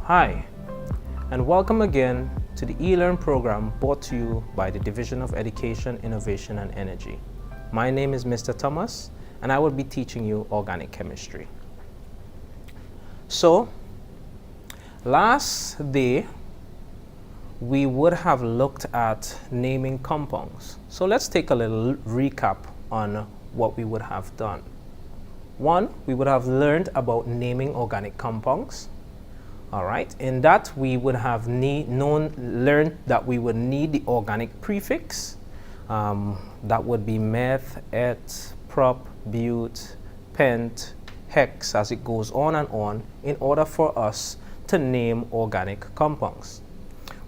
Hi, and welcome again to the eLearn program brought to you by the Division of Education, Innovation and Energy. My name is Mr. Thomas, and I will be teaching you organic chemistry. So, last day, we would have looked at naming compounds. So let's take a little recap on what we would have done. One, we would have learned about naming organic compounds. All right, in that we would have learned that we would need the organic prefix. That would be meth, et, prop, bute, pent, hex, as it goes on, in order for us to name organic compounds.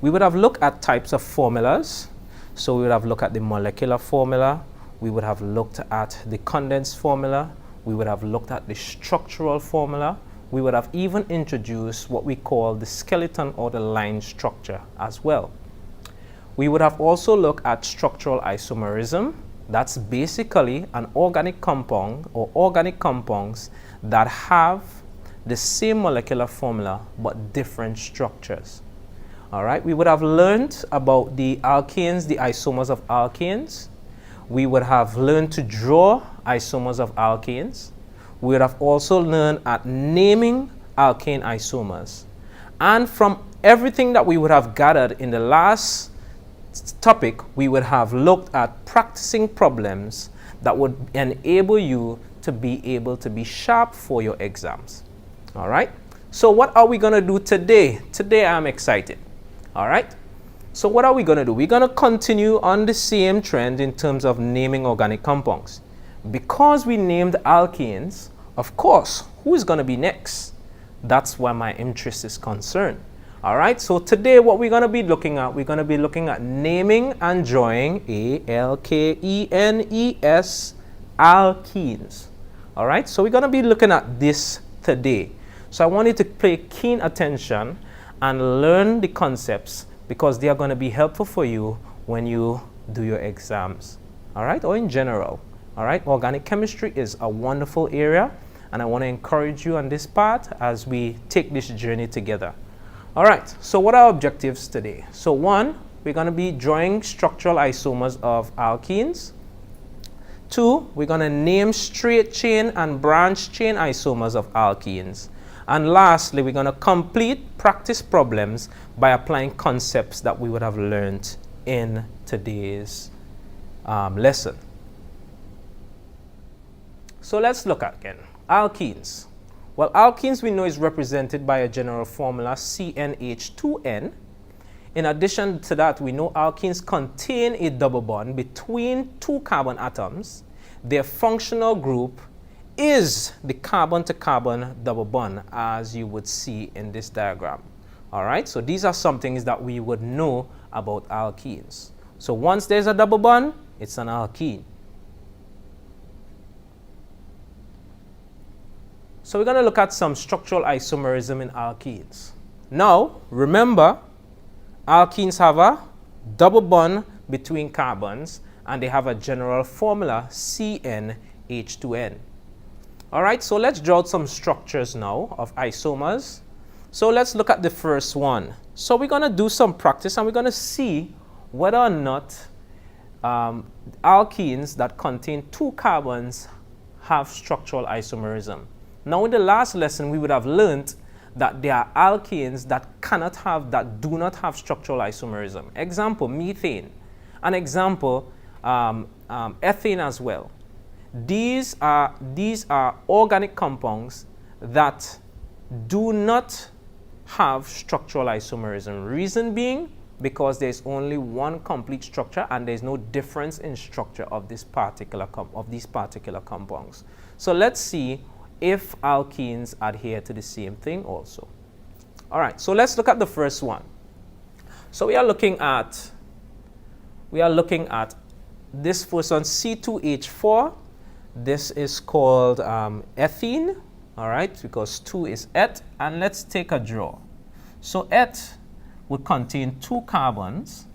We would have looked at types of formulas. So we would have looked at the molecular formula. We would have looked at the condensed formula. We would have looked at the structural formula. We would have even introduced what we call the skeleton or the line structure as well. We would have also looked at structural isomerism. That's basically an organic compound or organic compounds that have the same molecular formula but different structures. All right, we would have learned about the alkanes, the isomers of alkanes. We would have learned to draw isomers of alkanes. We would have also learned at naming alkane isomers. And from everything that we would have gathered in the last topic, we would have looked at practicing problems that would enable you to be able to be sharp for your exams. All right, so what are we going to do today? Today I'm excited. All right, so what are we going to do? We're going to continue on the same trend in terms of naming organic compounds. Because we named alkanes, of course, who is going to be next? That's where my interest is concerned. All right, so today what we're going to be looking at, we're going to be looking at naming and drawing alkenes, alkenes. All right, so we're going to be looking at this today. So I want you to pay keen attention and learn the concepts because they are going to be helpful for you when you do your exams. All right, or in general. All right, organic chemistry is a wonderful area, and I want to encourage you on this part as we take this journey together. All right, so what are our objectives today? So one, we're going to be drawing structural isomers of alkenes. Two, we're going to name straight chain and branch chain isomers of alkenes. And lastly, we're going to complete practice problems by applying concepts that we would have learned in today's lesson. So let's look at again. Alkenes. Well, alkenes we know is represented by a general formula CnH2n. In addition to that, we know alkenes contain a double bond between two carbon atoms. Their functional group is the carbon-to-carbon double bond, as you would see in this diagram. All right, so these are some things that we would know about alkenes. So once there's a double bond, it's an alkene. So we're going to look at some structural isomerism in alkenes. Now, remember, alkenes have a double bond between carbons, and they have a general formula CnH2n. All right, so let's draw some structures now of isomers. So let's look at the first one. So we're going to do some practice, and we're going to see whether or not alkenes that contain two carbons have structural isomerism. Now, in the last lesson, we would have learned that there are alkanes that do not have structural isomerism. Example, methane. An example, ethane as well. These are organic compounds that do not have structural isomerism. Reason being, because there's only one complete structure and there's no difference in structure of these particular compounds. So let's see if alkenes adhere to the same thing also. All right, so let's look at the first one. So we are looking at this first one, C2H4. This is called ethene, all right, because 2 is et, and let's take a draw. So et would contain two carbons,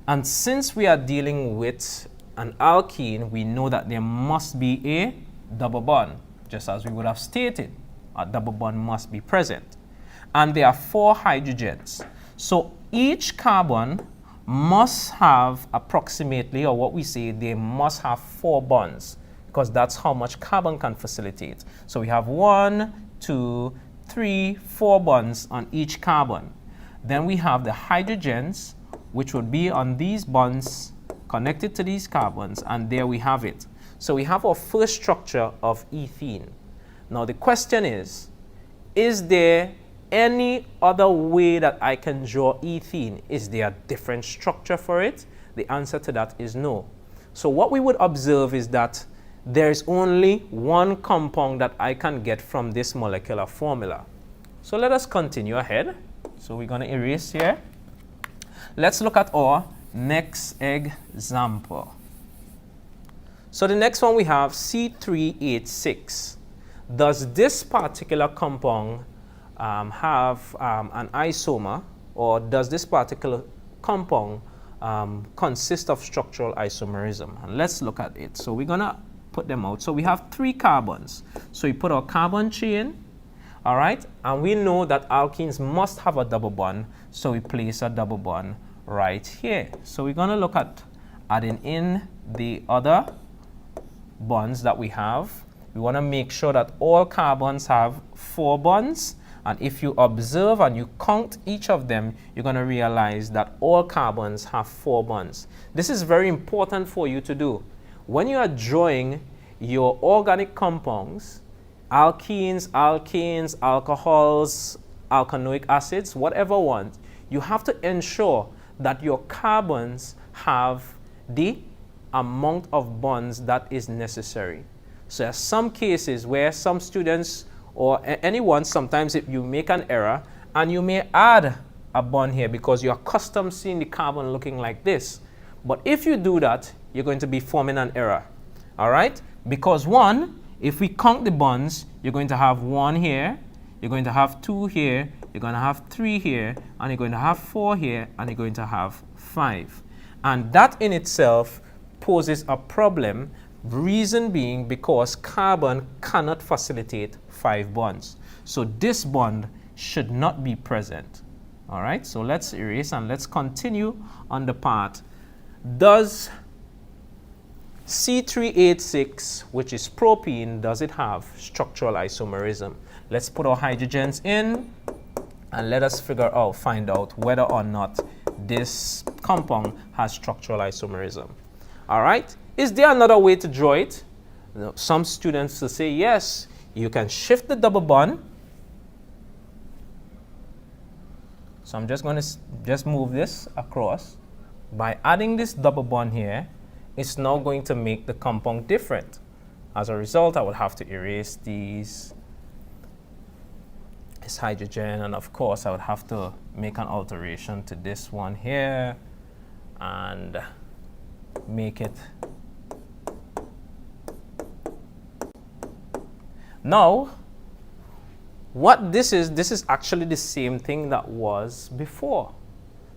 and since we are dealing with an alkene, we know that there must be a double bond, just as we would have stated. A double bond must be present. and there are 4 hydrogens. So each carbon must have approximately, or what we say, they must have 4 bonds, because that's how much carbon can facilitate. So we have 1, 2, 3, 4 bonds on each carbon. Then we have the hydrogens, which would be on these bonds connected to these carbons, and there we have it. So we have our first structure of ethene. Now the question is there any other way that I can draw ethene? Is there a different structure for it? The answer to that is no. So what we would observe is that there's only one compound that I can get from this molecular formula. So let us continue ahead. So we're going to erase here. Let's look at our next example. So the next one we have C4H8 Does this particular compound have an isomer, or does this particular compound consist of structural isomerism? And let's look at it. So we're going to put them out. So we have 3 carbons. So we put our carbon chain, all right? And we know that alkenes must have a double bond, so we place a double bond right here. So we're going to look at adding in the other bonds that we have. We want to make sure that all carbons have 4 bonds. And if you observe and you count each of them, you're going to realize that all carbons have 4 bonds. This is very important for you to do. When you are drawing your organic compounds, alkenes, alkanes, alcohols, alkanoic acids, whatever one, you have to ensure that your carbons have the amount of bonds that is necessary. So there's some cases where some students or anyone, sometimes if you make an error and you may add a bond here because you're accustomed seeing the carbon looking like this. But if you do that, you're going to be forming an error. All right? Because one, if we count the bonds, you're going to have 1 here, you're going to have 2 here, you're going to have 3 here, and you're going to have 4 here, and you're going to have 5. And that in itself poses a problem. Reason being because carbon cannot facilitate 5 bonds. So this bond should not be present. All right, so let's erase and let's continue on the part. Does C4H8, which is propene, does it have structural isomerism? Let's put our hydrogens in and let us find out whether or not this compound has structural isomerism. All right. Is there another way to draw it? Some students will say, yes, you can shift the double bond. So I'm just going to move this across. By adding this double bond here, it's now going to make the compound different. As a result, I will have to erase this hydrogen, and of course, I would have to make an alteration to this one here and make it. Now, what this is actually the same thing that was before.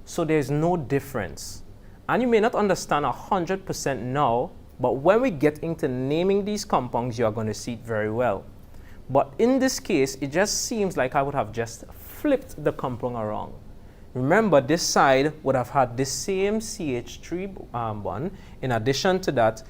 So there's no difference. And you may not understand 100% now, but when we get into naming these compounds, you are going to see it very well. But in this case, it just seems like I would have just flipped the compound around. Remember, this side would have had the same CH3 bond. In addition to that,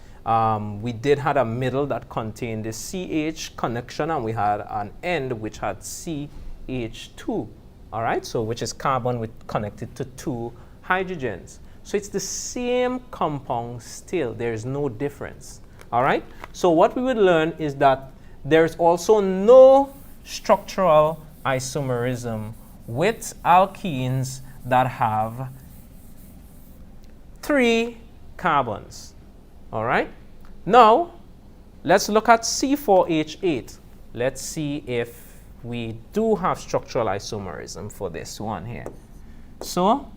we did have a middle that contained the CH connection, and we had an end which had CH2. All right, so which is carbon connected to 2 hydrogens. So it's the same compound still. There is no difference. All right, so what we would learn is that there's also no structural isomerism with alkenes that have 3 carbons. All right. Now, let's look at C4H8. Let's see if we do have structural isomerism for this one here. So,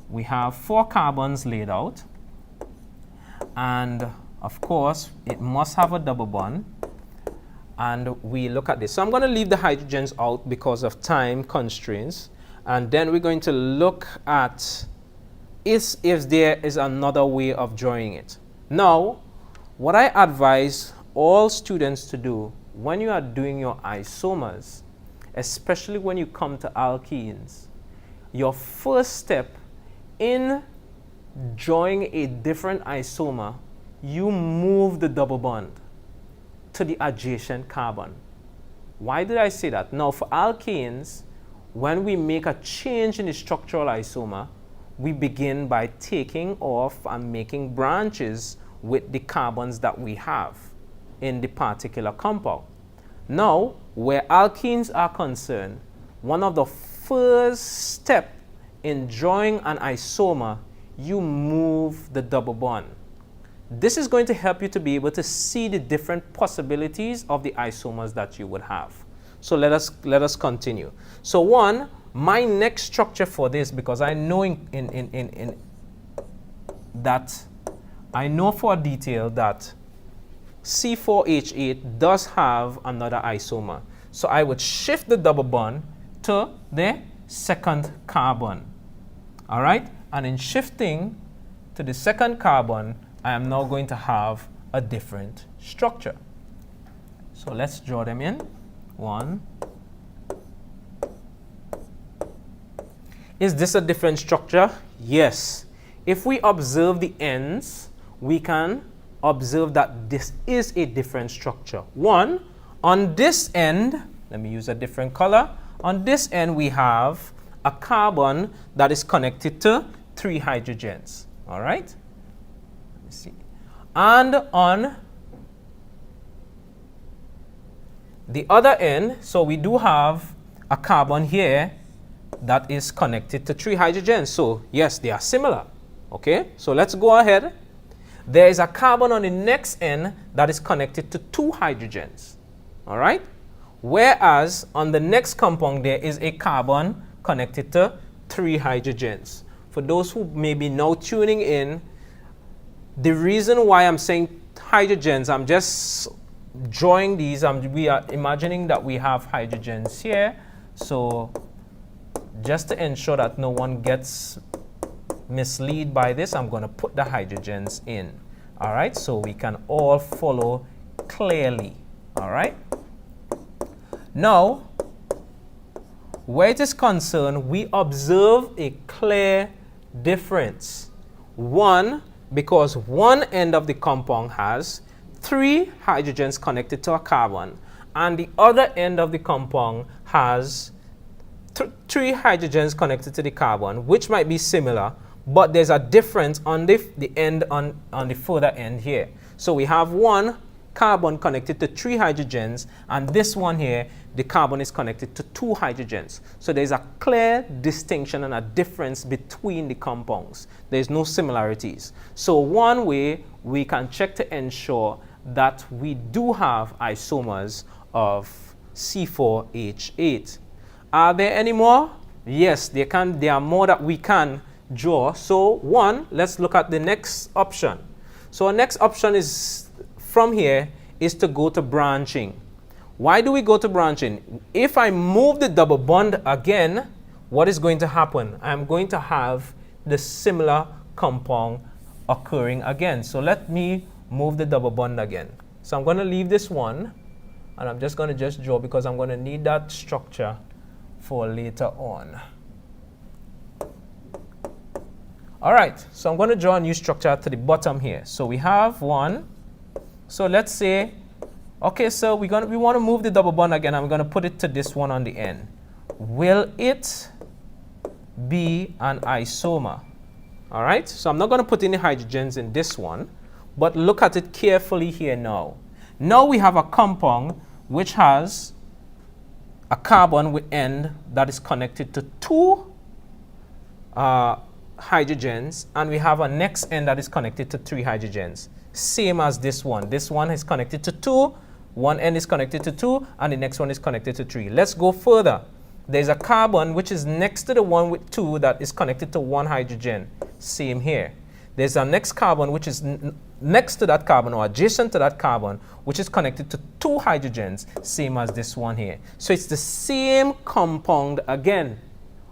we have 4 carbons laid out. And, of course, it must have a double bond. And we look at this. So I'm going to leave the hydrogens out because of time constraints. And then we're going to look at if there is another way of drawing it. Now, what I advise all students to do when you are doing your isomers especially when you come to alkenes, your first step in drawing a different isomer, you move the double bond to the adjacent carbon. Why did I say that? Now, for alkanes, when we make a change in the structural isomer, we begin by taking off and making branches with the carbons that we have in the particular compound. Now, where alkenes are concerned, one of the first steps in drawing an isomer, you move the double bond. This is going to help you to be able to see the different possibilities of the isomers that you would have. So let us continue. So one, my next structure for this, because I know I know for a detail that C4H8 does have another isomer. So I would shift the double bond to the second carbon. All right? And in shifting to the second carbon, I am now going to have a different structure. So let's draw them in. One. Is this a different structure? Yes. If we observe the ends, we can observe that this is a different structure. One, on this end, let me use a different color. On this end, we have a carbon that is connected to 3 hydrogens. All right? Let me see. And on the other end, so we do have a carbon here that is connected to 3 hydrogens. So yes, they are similar. Okay, so let's go ahead. There is a carbon on the next end that is connected to 2 hydrogens. All right, whereas on the next compound there is a carbon connected to 3 hydrogens. For those who may be now tuning in, the reason why I'm saying hydrogens, I'm just drawing these. We are imagining that we have hydrogens here. So just to ensure that no one gets misled by this, I'm going to put the hydrogens in. All right, so we can all follow clearly. All right. Now, where it is concerned, we observe a clear difference. One, because one end of the compound has 3 hydrogens connected to a carbon, and the other end of the compound has 3 hydrogens connected to the carbon, which might be similar, but there's a difference on the end on the further end here. So we have one carbon connected to 3 hydrogens, and this one here, the carbon is connected to 2 hydrogens. So there's a clear distinction and a difference between the compounds. There's no similarities. So one way we can check to ensure that we do have isomers of C4H8. Are there any more? Yes, there are more that we can draw. So one, let's look at the next option. So our next option is from here is to go to branching. Why do we go to branching? If I move the double bond again, what is going to happen? I'm going to have the similar compound occurring again. So let me move the double bond again. So I'm going to leave this one, and I'm just going to draw because I'm going to need that structure for later on. All right, so I'm going to draw a new structure to the bottom here. So we have one. So let's say, okay, so we want to move the double bond again. I'm going to put it to this one on the end. Will it be an isomer? All right, so I'm not going to put any hydrogens in this one, but look at it carefully here now. Now we have a compound which has a carbon with end that is connected to 2 hydrogens, and we have a next end that is connected to 3 hydrogens. Same as this one. This one is connected to 2, one end is connected to 2, and the next one is connected to 3. Let's go further. There's a carbon which is next to the one with 2 that is connected to 1 hydrogen. Same here. There's a next carbon which is next to that carbon or adjacent to that carbon, which is connected to 2 hydrogens, same as this one here. So it's the same compound again.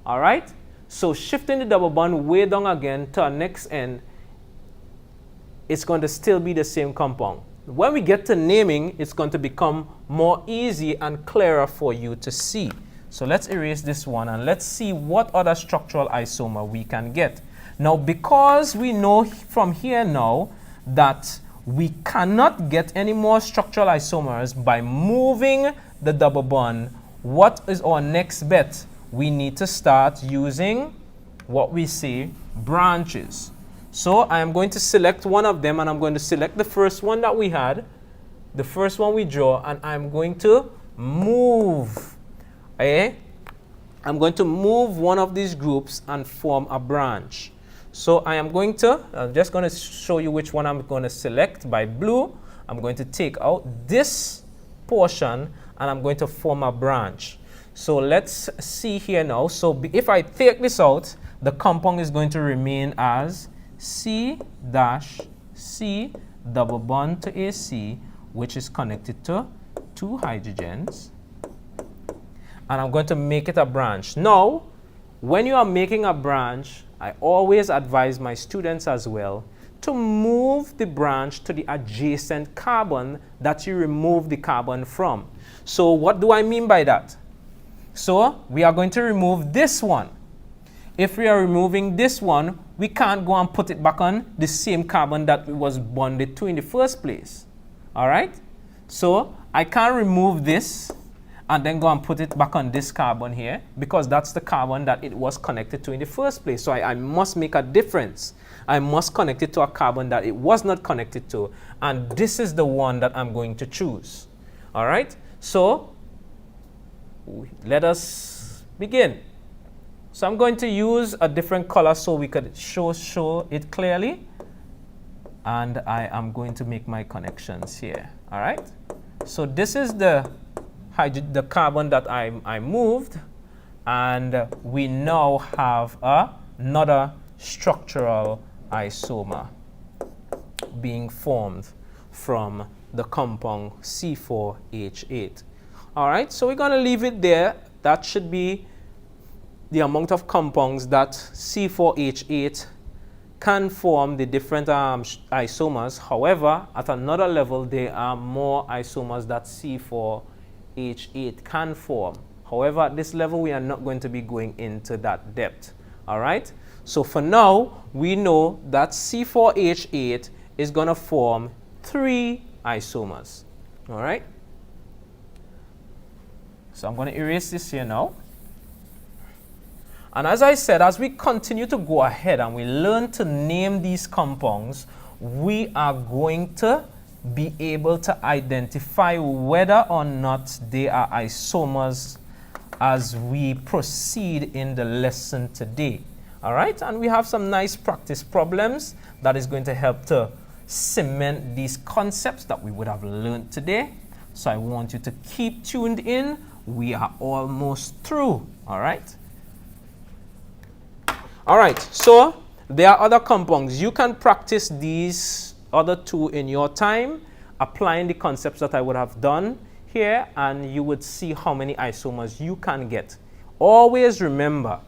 All right? So shifting the double bond way down again to our next end, it's going to still be the same compound. When we get to naming, it's going to become more easy and clearer for you to see. So let's erase this one and let's see what other structural isomer we can get. Now, because we know from here now that we cannot get any more structural isomers by moving the double bond, what is our next bet? We need to start using what we say branches. So I am going to select one of them, and I'm going to select the first one that we had, the first one we draw, and I'm going to move. I'm going to move one of these groups and form a branch. So I'm just going to show you which one I'm going to select by blue. I'm going to take out this portion and I'm going to form a branch. So let's see here now. So if I take this out, the compound is going to remain as C-C double bond to AC, which is connected to 2 hydrogens. And I'm going to make it a branch. Now, when you are making a branch, I always advise my students as well to move the branch to the adjacent carbon that you remove the carbon from. So what do I mean by that? So we are going to remove this one. If we are removing this one, we can't go and put it back on the same carbon that it was bonded to in the first place. All right? So I can't remove this and then go and put it back on this carbon here, because that's the carbon that it was connected to in the first place. So I must make a difference. I must connect it to a carbon that it was not connected to. And this is the one that I'm going to choose. All right? So let us begin. So I'm going to use a different color so we could show it clearly. And I am going to make my connections here. All right? So this is the carbon that I moved, and we now have another structural isomer being formed from the compound C4H8. All right, so we're going to leave it there. That should be the amount of compounds that C4H8 can form, the different isomers. However, at another level, there are more isomers that C4H8 can form. However, at this level, we are not going to be going into that depth. All right? So for now, we know that C4H8 is going to form 3 isomers. All right? So I'm going to erase this here now. And as I said, as we continue to go ahead and we learn to name these compounds, we are going to be able to identify whether or not they are isomers as we proceed in the lesson today. All right, and we have some nice practice problems that is going to help to cement these concepts that we would have learned today. So I want you to keep tuned in. We are almost through. All right. All right, so there are other compounds. You can practice these other 2 in your time, applying the concepts that I would have done here, and you would see how many isomers you can get. Always remember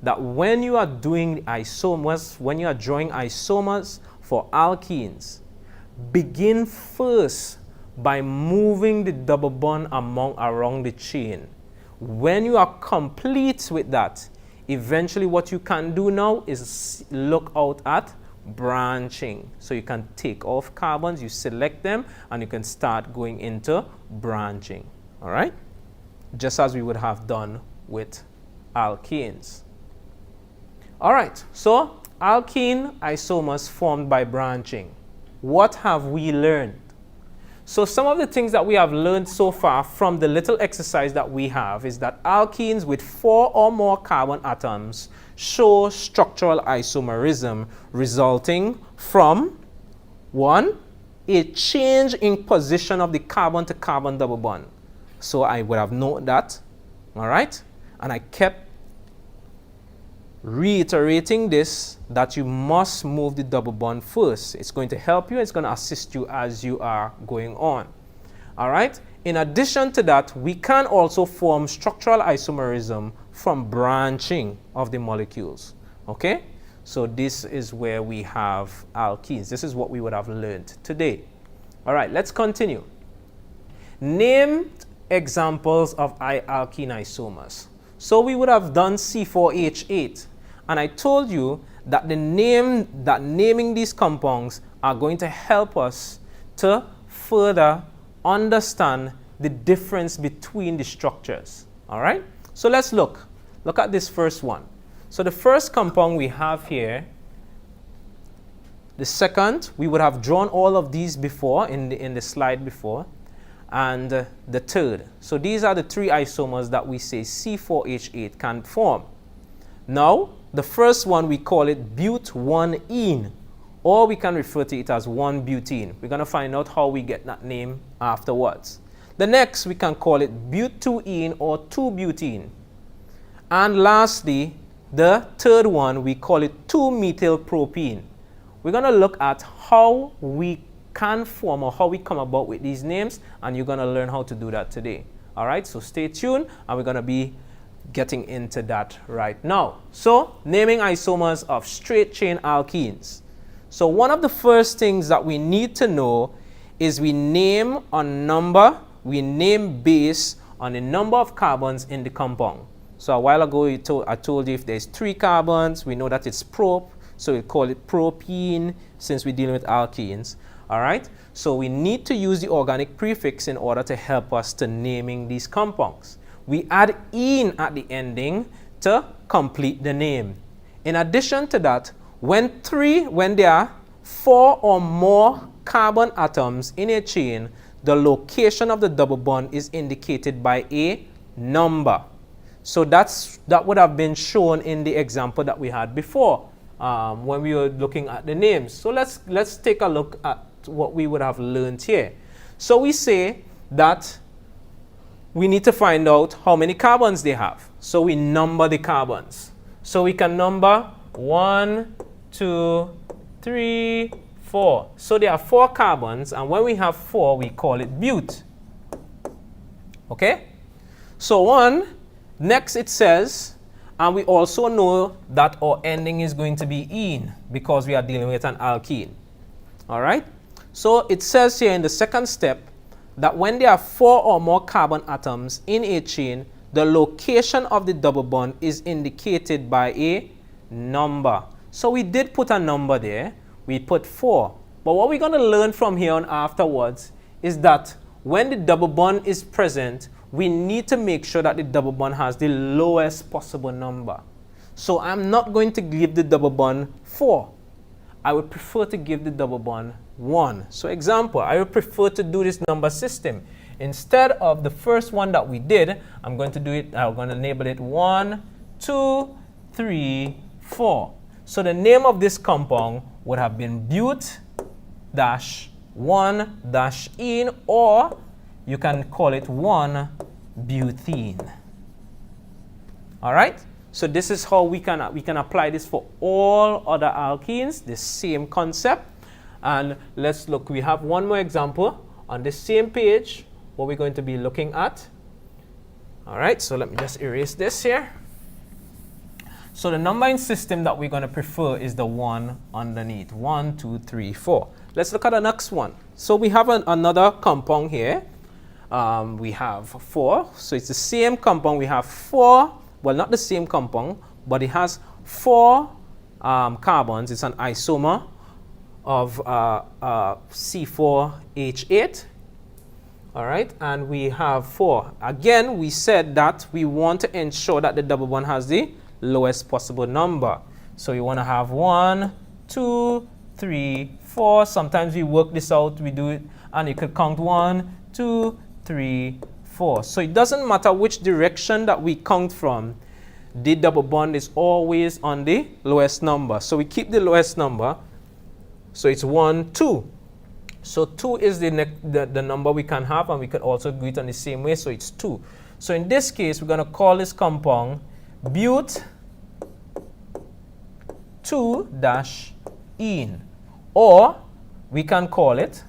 that when you are doing isomers, when you are drawing isomers for alkenes, begin first by moving the double bond around the chain. When you are complete with that, eventually what you can do now is look out at branching. So you can take off carbons, you select them, and you can start going into branching. All right? Just as we would have done with alkenes. All right, so alkene isomers formed by branching. What have we learned? So some of the things that we have learned so far from the little exercise that we have is that alkenes with 4 or more carbon atoms show structural isomerism resulting from 1, a change in position of the carbon-to-carbon double bond. So I would have known that, all right? And I kept reiterating this, that you must move the double bond first. It's going to help you. It's going to assist you as you are going on. All right? In addition to that, we can also form structural isomerism from branching of the molecules. Okay? So this is where we have alkenes. This is what we would have learned today. All right, let's continue. Name examples of alkene isomers. So we would have done C4H8. And I told you that naming these compounds are going to help us to further understand the difference between the structures. All right? So let's look at this first one. So the first compound we have here, the second, we would have drawn all of these before in the slide before, and the third. So these are the three isomers that we say C4H8 can form. Now, the first one, we call it but-1-ene, or we can refer to it as 1-butene. We're going to find out how we get that name afterwards. The next, we can call it but-2-ene or 2-butene. And lastly, the third one, we call it 2-methylpropene. We're going to look at how we can form or how we come about with these names, and you're going to learn how to do that today. All right, so stay tuned, and we're going to be getting into that right now. So, naming isomers of straight chain alkenes. So, one of the first things that we need to know is we name a number, we name based on the number of carbons in the compound. So, a while ago I told you if there's 3 carbons, we know that it's prop, so we call it propene since we're dealing with alkenes. All right, so we need to use the organic prefix in order to help us to naming these compounds. We add "ene" at the ending to complete the name. In addition to that, when there are 4 or more carbon atoms in a chain, the location of the double bond is indicated by a number. So that would have been shown in the example that we had before when we were looking at the names. So let's take a look at what we would have learned here. So we say that we need to find out how many carbons they have. So we number the carbons. So we can number 1, 2, 3, 4. So there are 4 carbons, and when we have 4, we call it but. Okay? So 1, next it says, and we also know that our ending is going to be "ene" because we are dealing with an alkene. All right? So it says here in the second step that when there are 4 or more carbon atoms in a chain, the location of the double bond is indicated by a number. So we did put a number there. We put 4. But what we're going to learn from here on afterwards is that when the double bond is present, we need to make sure that the double bond has the lowest possible number. So I'm not going to give the double bond 4. I would prefer to give the double bond 1. So example, I would prefer to do this number system. Instead of the first one that we did, I'm going to label it 1, 2, 3, 4. So the name of this compound would have been but-1-ene, or you can call it 1-butene. All right? So this is how we can apply this for all other alkenes, the same concept. And let's look, we have one more example on the same page, what we're going to be looking at. All right, so let me just erase this here. So the numbering system that we're going to prefer is the one underneath, 1, 2, 3, 4. Let's look at the next one. So we have another compound here. We have 4, so it's the same compound. We have 4, well, not the same compound, but it has 4 carbons. It's an isomer of C4H8. All right, and we have 4. Again, we said that we want to ensure that the double bond has the lowest possible number. So you want to have 1, 2, 3, 4. Sometimes we work this out, we do it, and you could count 1, 2, 3, 4. So it doesn't matter which direction that we count from, the double bond is always on the lowest number. So we keep the lowest number. So it's 1, 2. So 2 is the number we can have, and we could also do it on the same way. So it's 2. So in this case, we're going to call this compound but-2-ene, or we can call it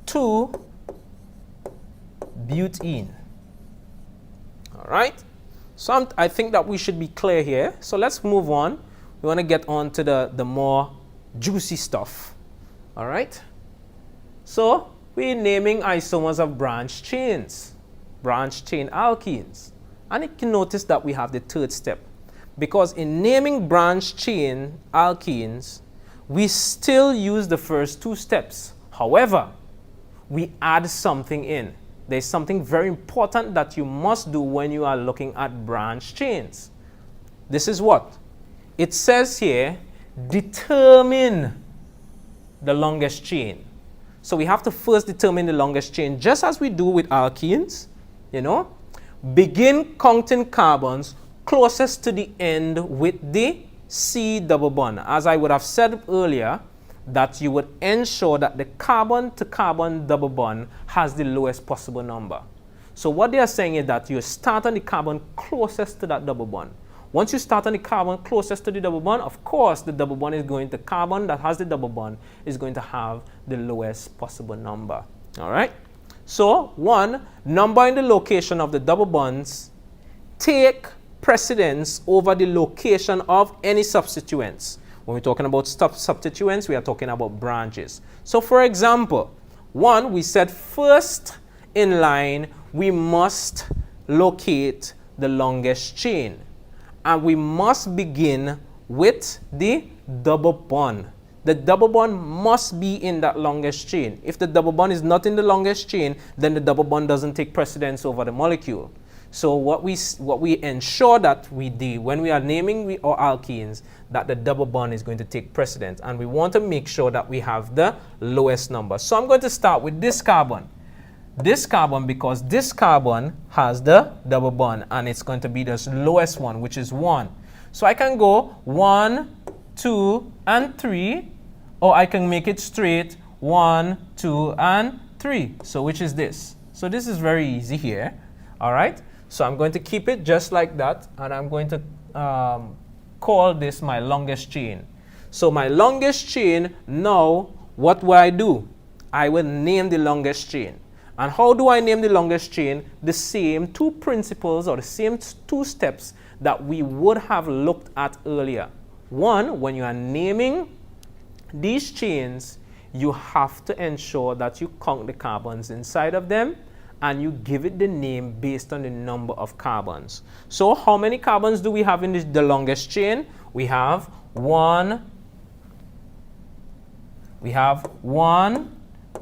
2-butene. All right. So I think that we should be clear here. So let's move on. We want to get on to the more juicy stuff. All right. So we're naming isomers of branched chains. branch chain alkenes. And you can notice that we have the third step. Because in naming branch chain alkenes, we still use the first two steps. However, we add something in. There's something very important that you must do when you are looking at branch chains. This is what? It says here, determine the longest chain. So we have to first determine the longest chain, just as we do with alkenes, you know. Begin counting carbons closest to the end with the C double bond. As I would have said earlier, that you would ensure that the carbon to carbon double bond has the lowest possible number. So what they are saying is that you start on the carbon closest to that double bond. Once you start on the carbon closest to the double bond, of course, the double bond is going to carbon that has the double bond is going to have the lowest possible number. All right? So, 1, number in the location of the double bonds take precedence over the location of any substituents. When we're talking about substituents, we are talking about branches. So, for example, 1, we said first in line, we must locate the longest chain. And we must begin with the double bond. The double bond must be in that longest chain. If the double bond is not in the longest chain, then the double bond doesn't take precedence over the molecule. So what we ensure that we do when we are naming our alkenes, that the double bond is going to take precedence. And we want to make sure that we have the lowest number. So I'm going to start with this carbon. This carbon, because this carbon has the double bond, and it's going to be the lowest one, which is 1. So I can go 1, 2, and 3, or I can make it straight 1, 2, and 3. So which is this? So this is very easy here. All right. So I'm going to keep it just like that, and I'm going to call this my longest chain. So my longest chain, now what will I do? I will name the longest chain. And how do I name the longest chain? The same two principles or the same two steps that we would have looked at earlier. 1, when you are naming these chains, you have to ensure that you count the carbons inside of them and you give it the name based on the number of carbons. So how many carbons do we have in the longest chain? We have 1,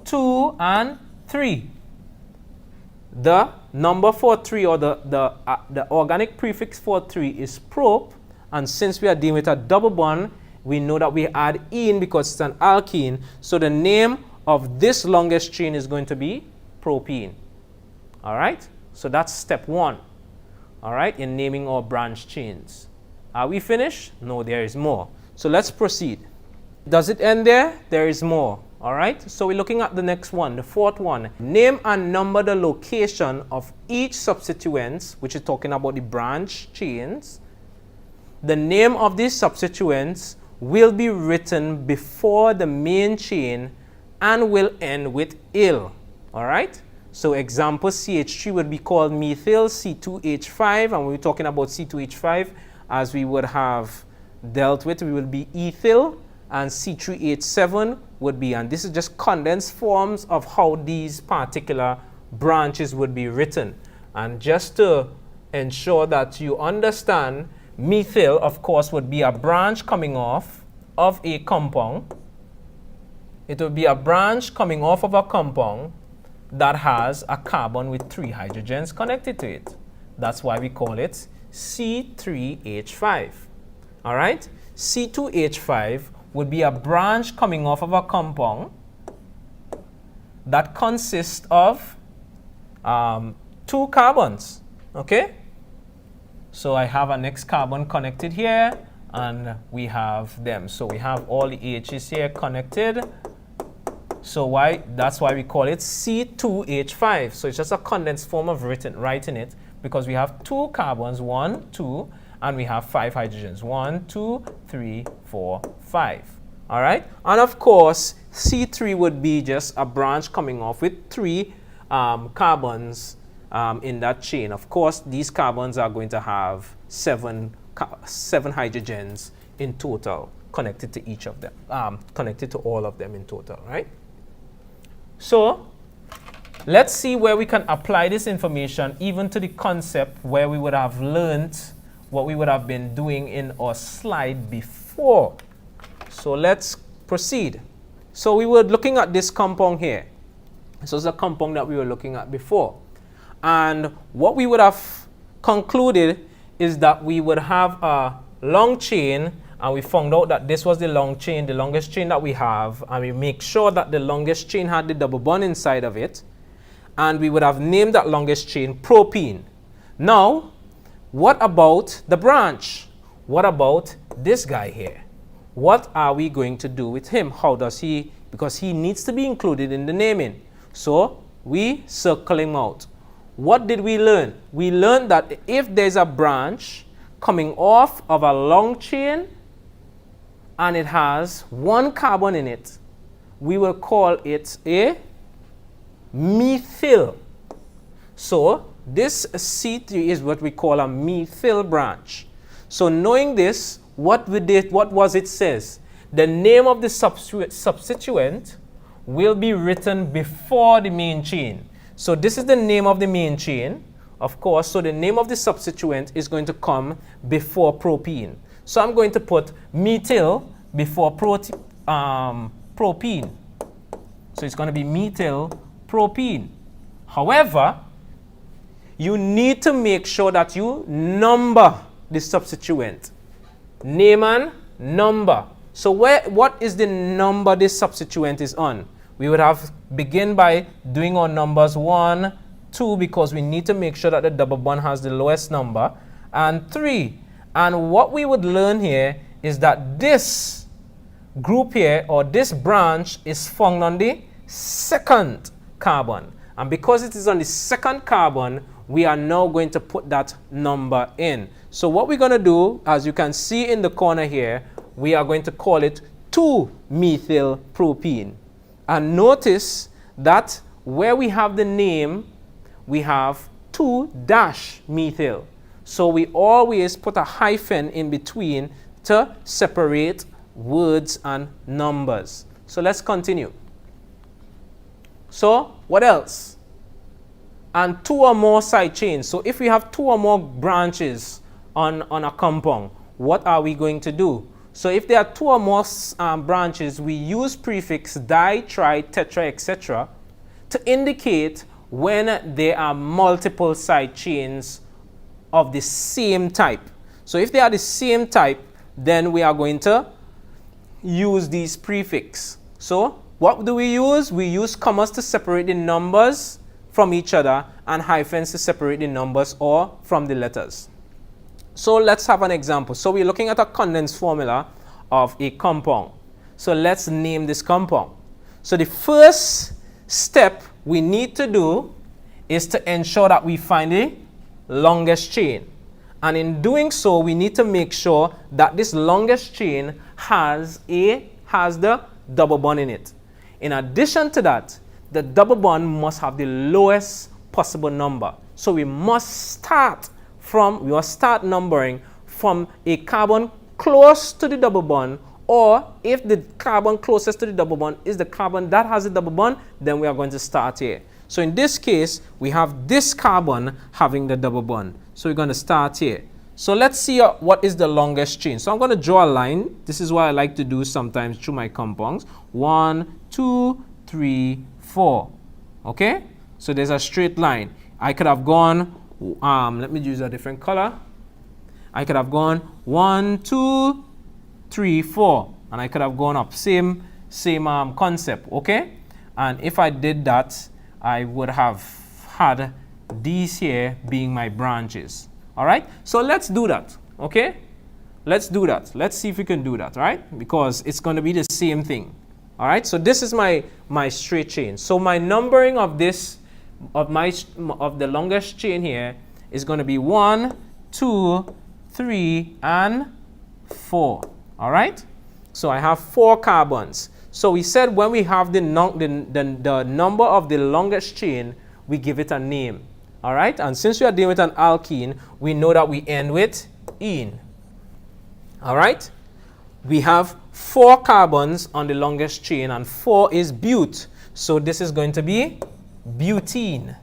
2, and 3. The number for 3 or the organic prefix for 3 is prop, and since we are dealing with a double bond, we know that we add ene because it's an alkene. So the name of this longest chain is going to be propene. All right? So that's step 1. All right? In naming our branch chains. Are we finished? No, there is more. So let's proceed. Does it end there? There is more. All right, so we're looking at the next one, the 4th one. Name and number the location of each substituent, which is talking about the branch chains. The name of these substituents will be written before the main chain and will end with -il. All right, so example CH3 would be called methyl C2H5, and we're talking about C2H5 as we would have dealt with, we will be ethyl, and C3H7 would be, and this is just condensed forms of how these particular branches would be written. And just to ensure that you understand, methyl, of course, would be a branch coming off of a compound. It would be a branch coming off of a compound that has a carbon with 3 hydrogens connected to it. That's why we call it C3H5. All right? C2H5 would be a branch coming off of a compound that consists of 2 carbons. Okay? So I have a next carbon connected here, and we have them. So we have all the H's here connected. So that's why we call it C2H5. So it's just a condensed form of writing it, because we have 2 carbons, 1, 2, and we have 5 hydrogens. 1, 2, 3, 4, 5. All right? And of course, C3 would be just a branch coming off with 3 carbons in that chain. Of course, these carbons are going to have 7 hydrogens in total connected to each of them, connected to all of them in total, right? So let's see where we can apply this information even to the concept where we would have learned what we would have been doing in our slide before. So let's proceed. So we were looking at this compound here. So it's a compound that we were looking at before. And what we would have concluded is that we would have a long chain, and we found out that this was the long chain, the longest chain that we have, and we make sure that the longest chain had the double bond inside of it, and we would have named that longest chain propene. Now, what about the branch? What about this guy here? What are we going to do with him? How does he, because he needs to be included in the naming. So we circle him out. What did we learn? We learned that if there's a branch coming off of a long chain and it has one carbon in it, we will call it a methyl. So this C3 is what we call a methyl branch. So knowing this, what was it says? The name of the substituent will be written before the main chain. So this is the name of the main chain, of course. So the name of the substituent is going to come before propene. So I'm going to put methyl before propene. So it's going to be methyl propene. However, you need to make sure that you number the substituent. Name and number. So what is the number this substituent is on? We would have begin by doing our numbers 1, 2, because we need to make sure that the double bond has the lowest number, and 3. And what we would learn here is that this group here, or this branch, is found on the second carbon. And because it is on the second carbon, we are now going to put that number in. So what we're going to do, as you can see in the corner here, we are going to call it 2-methyl propene. And notice that where we have the name, we have 2-methyl. So we always put a hyphen in between to separate words and numbers. So let's continue. So what else? And 2 or more side chains. So if we have 2 or more branches on a compound, what are we going to do? So if there are 2 or more branches, we use prefix di, tri, tetra, etc. to indicate when there are multiple side chains of the same type. So if they are the same type, then we are going to use these prefix. So what do we use? We use commas to separate the numbers from each other and hyphens to separate the numbers or from the letters. So let's have an example. So we're looking at a condensed formula of a compound. So let's name this compound. So the first step we need to do is to ensure that we find the longest chain. And in doing so, we need to make sure that this longest chain has the double bond in it. In addition to that, the double bond must have the lowest possible number. So we must start numbering from a carbon close to the double bond, or if the carbon closest to the double bond is the carbon that has a double bond, then we are going to start here. So in this case, we have this carbon having the double bond. So we're going to start here. So let's see what is the longest chain. So I'm going to draw a line. This is what I like to do sometimes through my compounds. 1, 2, 3, 4. Okay? So there's a straight line. I could have gone, let me use a different color. I could have gone 1, 2, 3, 4. And I could have gone up. Same concept. Okay? And if I did that, I would have had these here being my branches. All right? So let's do that. Okay? Let's do that. Let's see if we can do that, right? Because it's going to be the same thing. All right? So this is my straight chain. So my numbering of this, of the longest chain here is going to be 1, 2, 3, and 4. All right? So I have 4 carbons. So we said when we have the number of the longest chain, we give it a name. All right? And since we are dealing with an alkene, we know that we end with -ene. All right? We have 4 carbons on the longest chain, and 4 is bute. So this is going to be butene.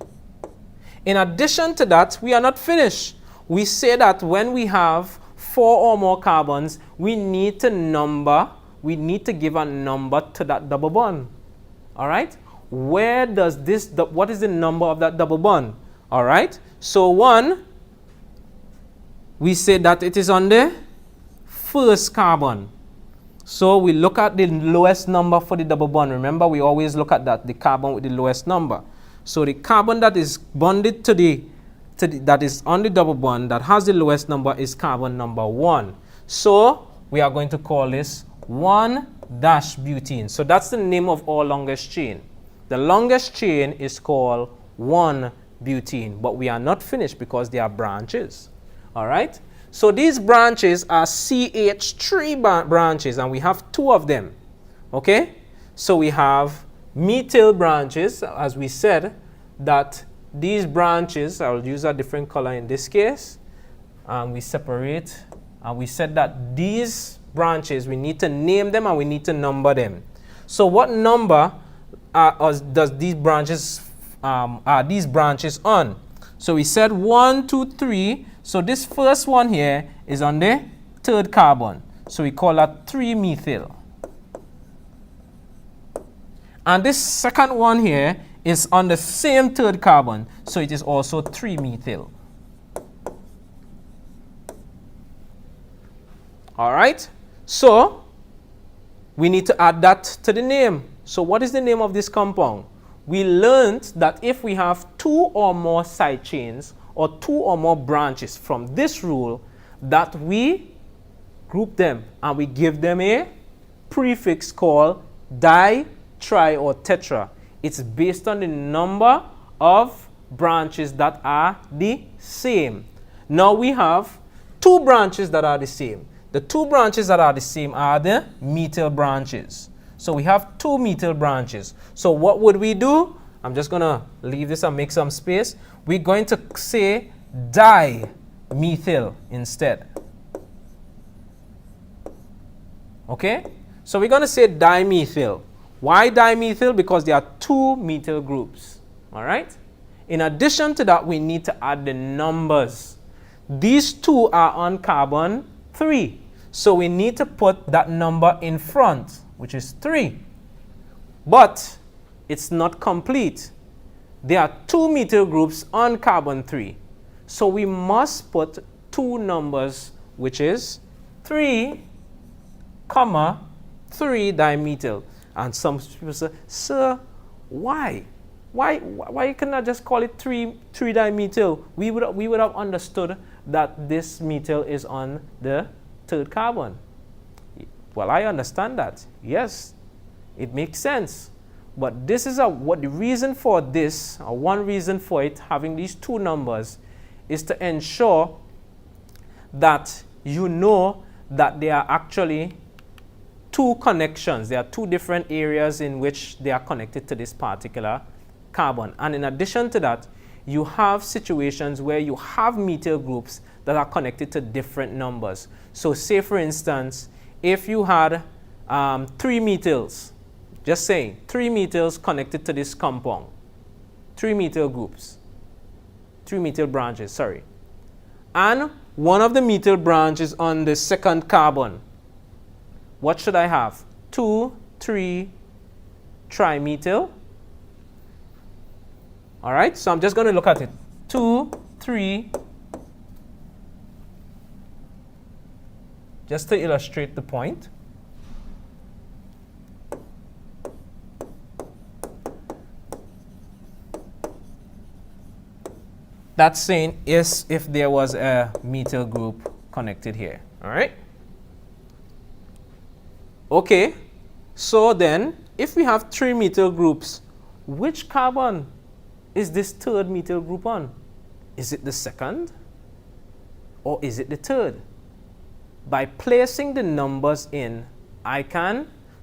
In addition to that, we are not finished. We say that when we have 4 or more carbons, we need to give a number to that double bond. All right? What is the number of that double bond? All right? So 1, we say that it is on the first carbon. So we look at the lowest number for the double bond. Remember, we always look at that, the carbon with the lowest number. So the carbon that is bonded that is on the double bond that has the lowest number is carbon number 1. So we are going to call this 1-butene. So that's the name of our longest chain. The longest chain is called 1-butene, but we are not finished because they are branches. All right? So these branches are CH3 branches, and we have 2 of them. Okay? So we have methyl branches, as we said, that these branches, I'll use a different color in this case, and we separate, and we said that these branches, we need to name them and we need to number them. So what number does these branches are these branches on? So we said 1, 2, 3. So this first one here is on the 3rd carbon. So we call that 3-methyl. And this second one here is on the same 3rd carbon. So it is also 3-methyl. All right. So we need to add that to the name. So what is the name of this compound? We learned that if we have 2 or more side chains or 2 or more branches from this rule, that we group them and we give them a prefix called di, tri, or tetra. It's based on the number of branches that are the same. Now we have 2 branches that are the same. The 2 branches that are the same are the methyl branches. So we have 2 methyl branches. So what would we do? I'm just going to leave this and make some space. We're going to say dimethyl instead. Okay? So we're going to say dimethyl. Why dimethyl? Because there are 2 methyl groups. All right? In addition to that, we need to add the numbers. These 2 are on carbon 3. So we need to put that number in front, which is 3. But it's not complete. There are 2 methyl groups on carbon 3. So we must put 2 numbers, which is 3, 3 dimethyl. And some people say, sir, why? Why can I just call it 3 dimethyl? We would have understood that this methyl is on the 3rd carbon. Well, I understand that. Yes, it makes sense. But this is what the reason for this, or one reason for it having these 2 numbers, is to ensure that you know that there are actually 2 connections. There are 2 different areas in which they are connected to this particular carbon. And in addition to that, you have situations where you have methyl groups that are connected to different numbers. So say, for instance, if you had 3 methyls, just saying, 3 methyls connected to this compound, 3 methyl groups, 3 methyl branches, sorry. And one of the methyl branches on the 2nd carbon, what should I have? 2, 3 trimethyl. All right, so I'm just going to look at it. 2, 3, just to illustrate the point. That's saying is if there was a methyl group connected here. All right. Okay, so then if we have 3 methyl groups, which carbon is this 3rd methyl group on? Is it the 2nd or is it the 3rd? By placing the numbers in,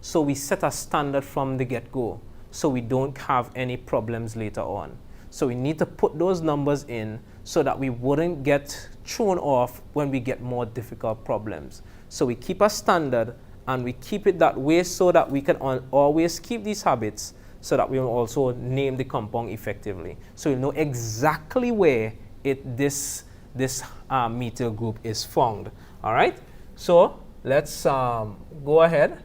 so we set a standard from the get-go so we don't have any problems later on. So we need to put those numbers in so that we wouldn't get thrown off when we get more difficult problems. So we keep a standard and we keep it that way so that we can always keep these habits so that we will also name the compound effectively. So you'll know exactly where this methyl group is found. All right. So let's go ahead.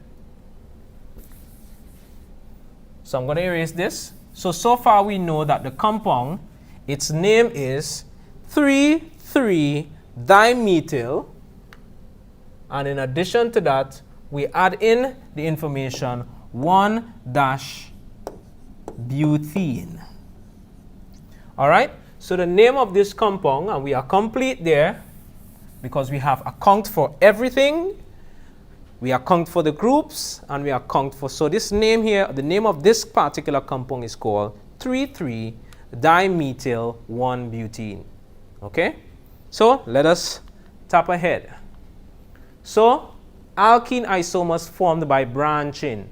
So I'm going to erase this. So far we know that the compound, its name is 3,3-dimethyl, and in addition to that, we add in the information 1-butene. All right, so the name of this compound, and we are complete there because we have account for everything. We account for the groups, and we account for, so this name here, the name of this particular compound is called 3,3-dimethyl 1-butene. Okay, so let us tap ahead. So alkene isomers formed by branching.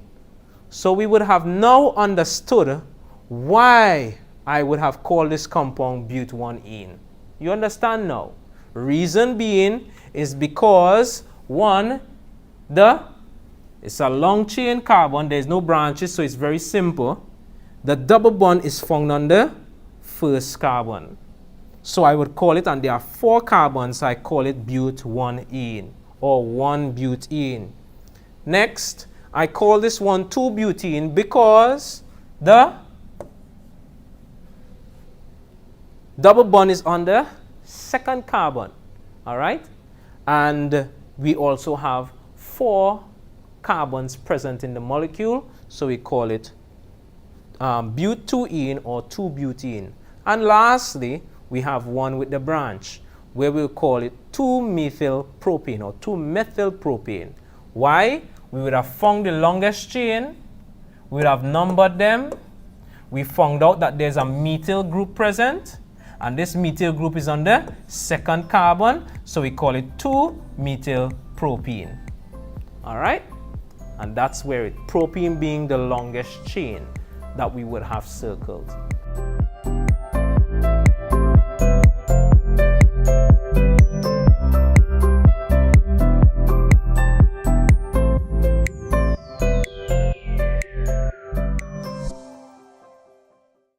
So we would have now understood why I would have called this compound but1-ene. You understand now? Reason being is because one, it's a long chain carbon, there's no branches, so it's very simple. The double bond is found on the first carbon. So I would call it, and there are 4 carbons, I call it but1-ene or 1-butene. Next, I call this one 2-butene because the double bond is on the second carbon. All right? And we also have 4 carbons present in the molecule, so we call it but2-ene or 2-butene. And lastly, we have one with the branch, where we'll call it 2-methylpropane or 2-methylpropane. Why? We would have found the longest chain, we would have numbered them, we found out that there's a methyl group present, and this methyl group is on the second carbon, so we call it 2-methylpropane. All right, and that's where propene being the longest chain that we would have circled.